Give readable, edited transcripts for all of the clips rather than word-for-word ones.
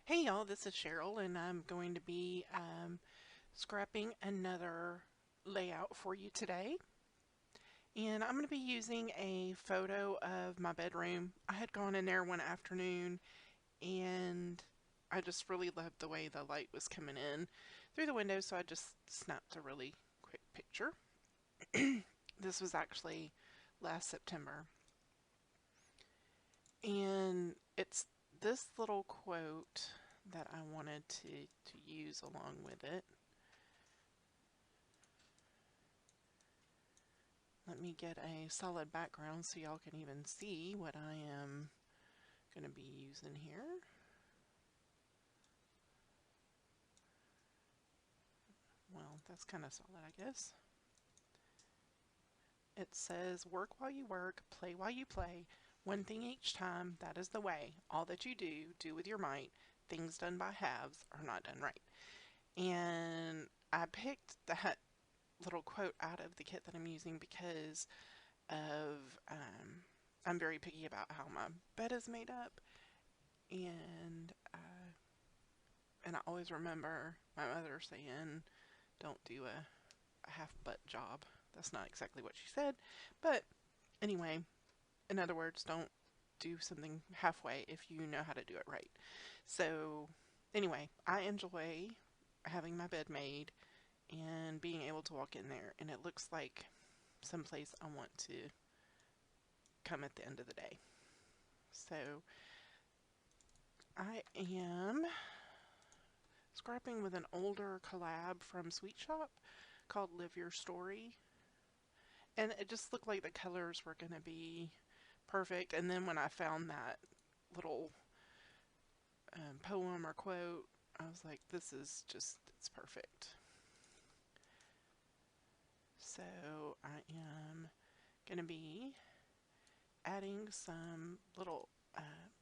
Hey y'all, this is Cheryl, and I'm going to be scrapping another layout for you today. And I'm going to be using a photo of my bedroom. I had gone in there one afternoon and I just really loved the way the light was coming in through the window, so I just snapped a really quick picture. This was actually last September. And it's this little quote that I wanted to use along with it. Let me get a solid background so y'all can even see what I am going to be using here. Well, that's kind of solid, I guess. It says, work while you work, play while you play, one thing each time, that is the way. All that you do, do with your might. Things done by halves are not done right. And I picked that little quote out of the kit that I'm using because of I'm very picky about how my bed is made up, and I always remember my mother saying, "Don't do a half butt job." That's not exactly what she said, but anyway, in other words, don't do something halfway if you know how to do it right. So anyway, I enjoy having my bed made and being able to walk in there, and it looks like someplace I want to come at the end of the day. So I am scrapping with an older collab from Sweet Shop called Live Your Story. And it just looked like the colors were going to be perfect. And then when I found that little poem or quote, I was like, this is just, it's perfect. So I am going to be adding some little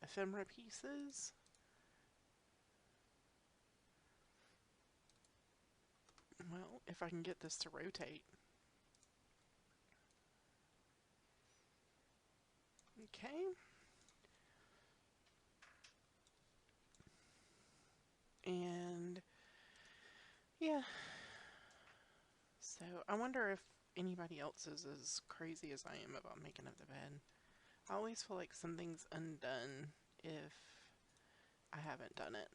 ephemera pieces. Well, if I can get this to rotate. Okay. And yeah, so I wonder if anybody else is as crazy as I am about making up the bed. I always feel like something's undone if I haven't done it.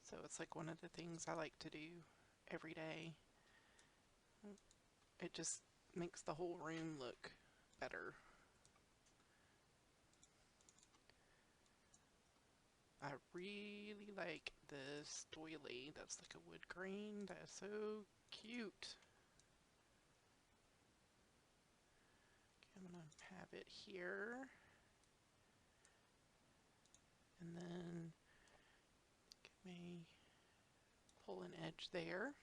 So it's like one of the things I like to do every day. It just makes the whole room look better. I really like this doily that's like a wood grain. That is so cute. Okay, I'm going to have it here. And then get me pull an edge there.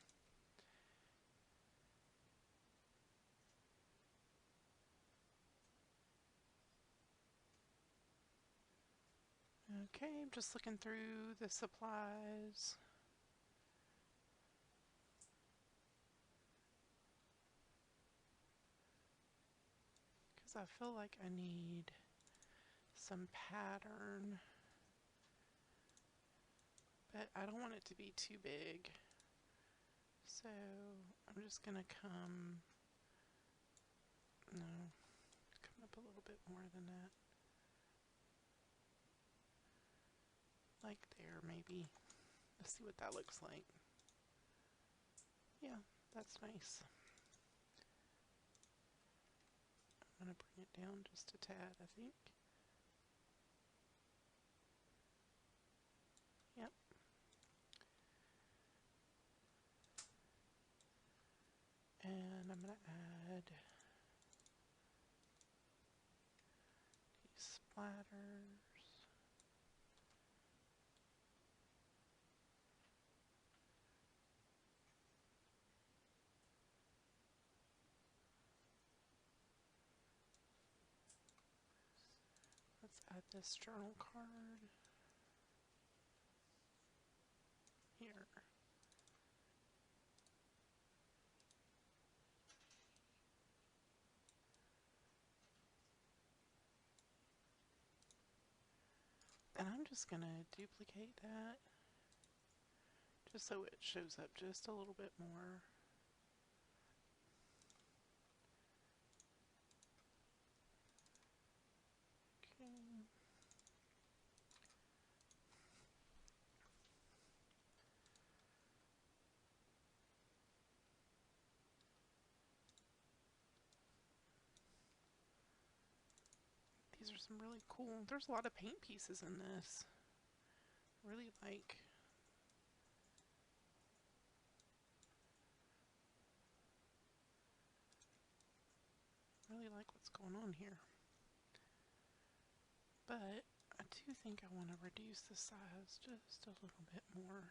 Okay, I'm just looking through the supplies. Because I feel like I need some pattern. But I don't want it to be too big. So I'm just going to come up a little bit more than that. Like there, maybe. Let's see what that looks like. Yeah, that's nice. I'm going to bring it down just a tad, I think. Yep. And I'm going to add these splatters. Let's add this journal card here. And I'm just going to duplicate that just so it shows up just a little bit more. Okay. These are some really cool, there's a lot of paint pieces in this. Really like what's going on here. But I do think I want to reduce the size just a little bit more.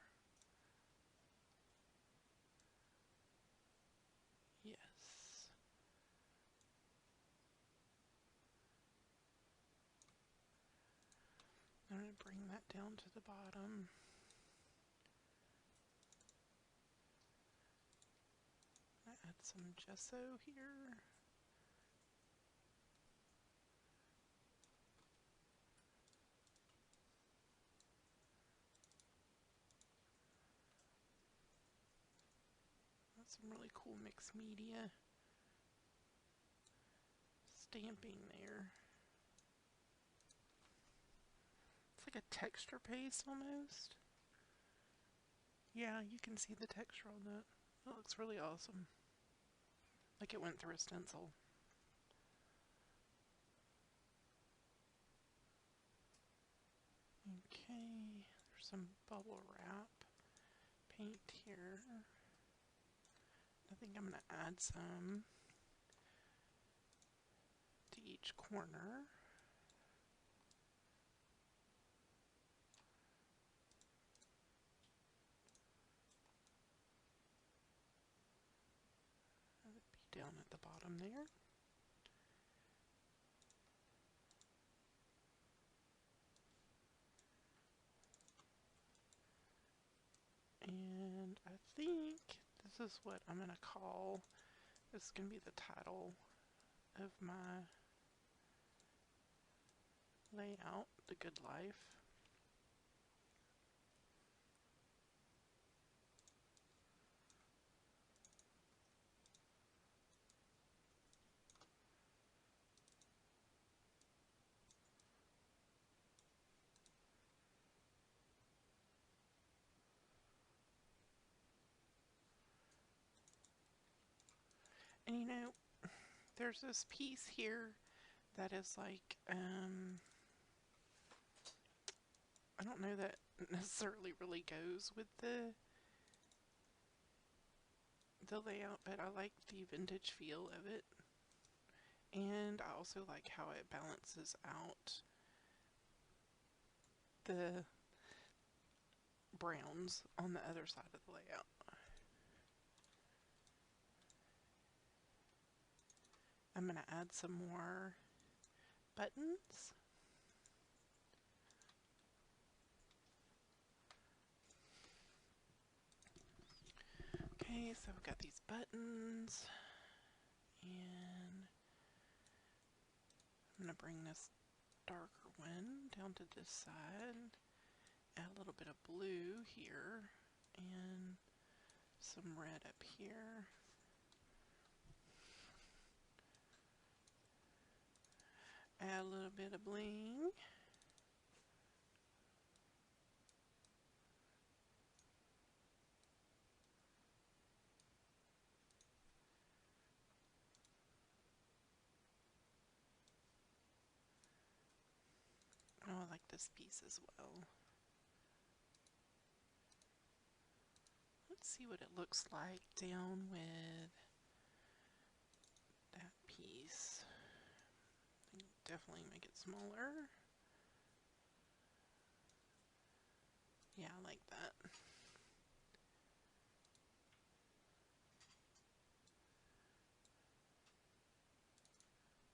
Yes. I'm going to bring that down to the bottom. Add some gesso here. That's some really cool mixed media stamping there. It's like a texture paste almost. Yeah, you can see the texture on that. That looks really awesome. Like it went through a stencil. Okay, there's some bubble wrap paint here. I think I'm going to add some to each corner. That would be down at the bottom there. And I think this is what I'm going to call, this is going to be the title of my layout, The Good Life. And you know, there's this piece here that is like, I don't know that necessarily really goes with the layout, but I like the vintage feel of it. And I also like how it balances out the browns on the other side of the layout. I'm going to add some more buttons. Okay, so I've got these buttons, and I'm going to bring this darker one down to this side, add a little bit of blue here, and some red up here. Add a little bit of bling. Oh, I like this piece as well. Let's see what it looks like down with that piece. Definitely make it smaller. Yeah, I like that.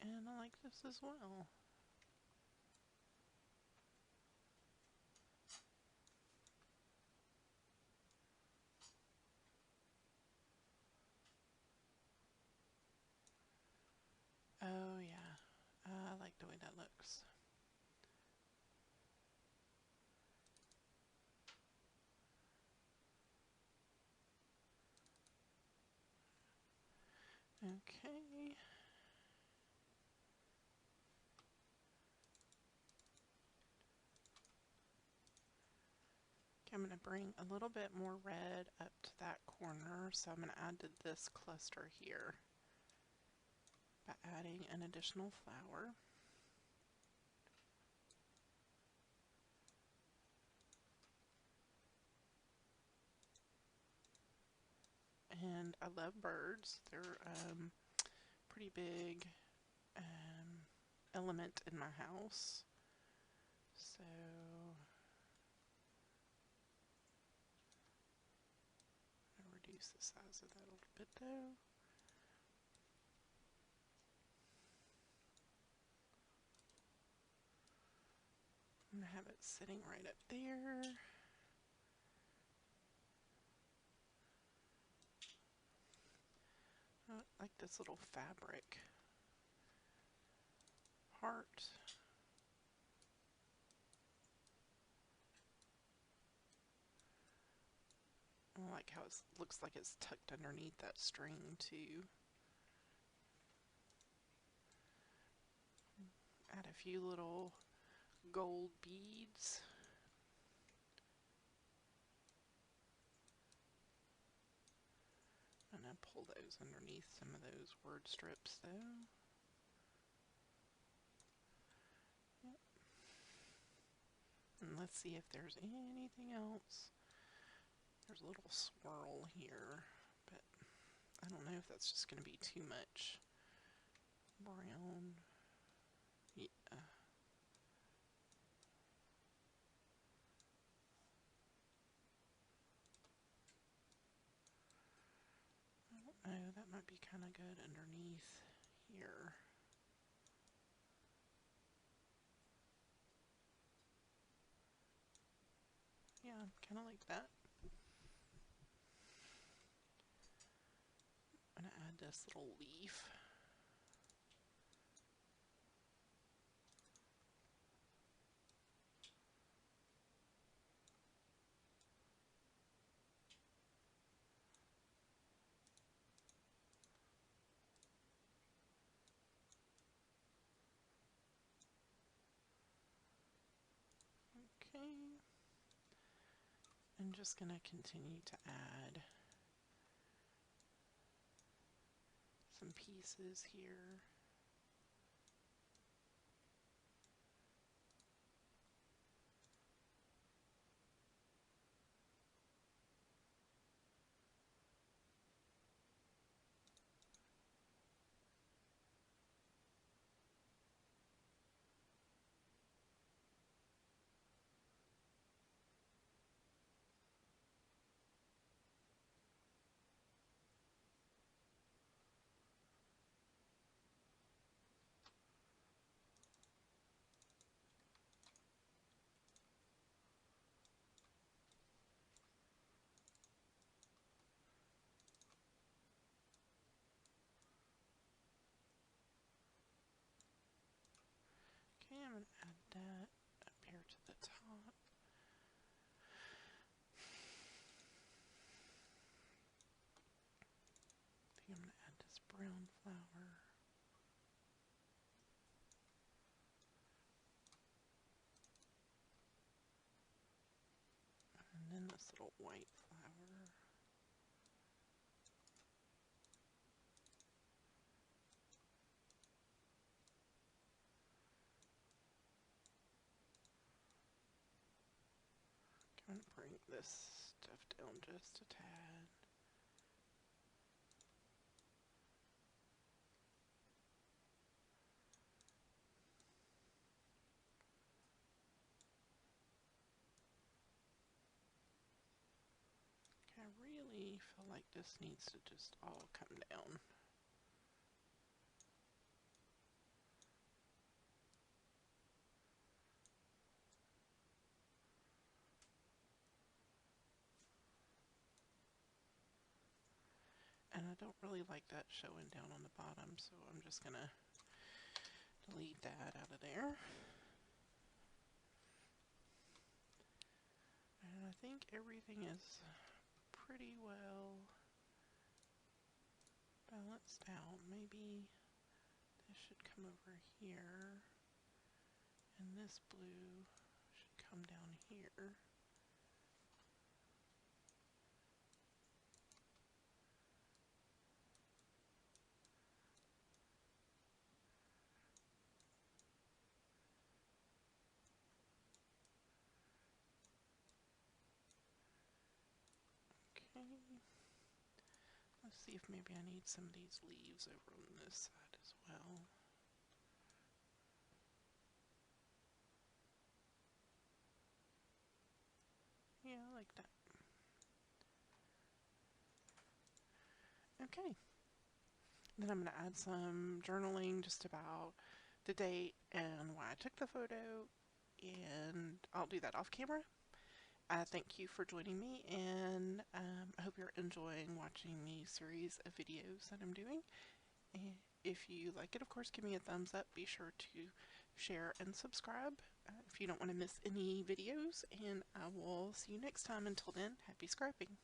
And I like this as well. Oh yeah, I like the way that looks. Okay. I'm going to bring a little bit more red up to that corner, so I'm going to add to this cluster here by adding an additional flower. And I love birds. They're pretty big element in my house. So I'll reduce the size of that a little bit though. I'm going to have it sitting right up there. Like this little fabric heart. I like how it looks like it's tucked underneath that string too. Add a few little gold beads. I'm going to pull those underneath some of those word strips though. Yep. And let's see if there's anything else. There's a little swirl here, but I don't know if that's just going to be too much brown. Yeah. I don't know, that might be kind of good underneath here. Yeah, kind of like that. I'm going to add this little leaf. Okay. I'm just going to continue to add some pieces here. Okay, I'm going to add that up here to the top. I think I'm going to add this brown flower. And then this little white flower. I'm going to bring this stuff down just a tad. Okay, I really feel like this needs to just all come down. And I don't really like that showing down on the bottom, so I'm just going to delete that out of there. And I think everything is pretty well balanced out. Maybe this should come over here, and this blue should come down here. Okay. Let's see if maybe I need some of these leaves over on this side as well. Yeah, I like that. Okay. Then I'm going to add some journaling just about the date and why I took the photo, and I'll do that off camera. I thank you for joining me, and I hope you're enjoying watching the series of videos that I'm doing. And if you like it, of course, give me a thumbs up. Be sure to share and subscribe if you don't want to miss any videos, and I will see you next time. Until then, happy scrapping.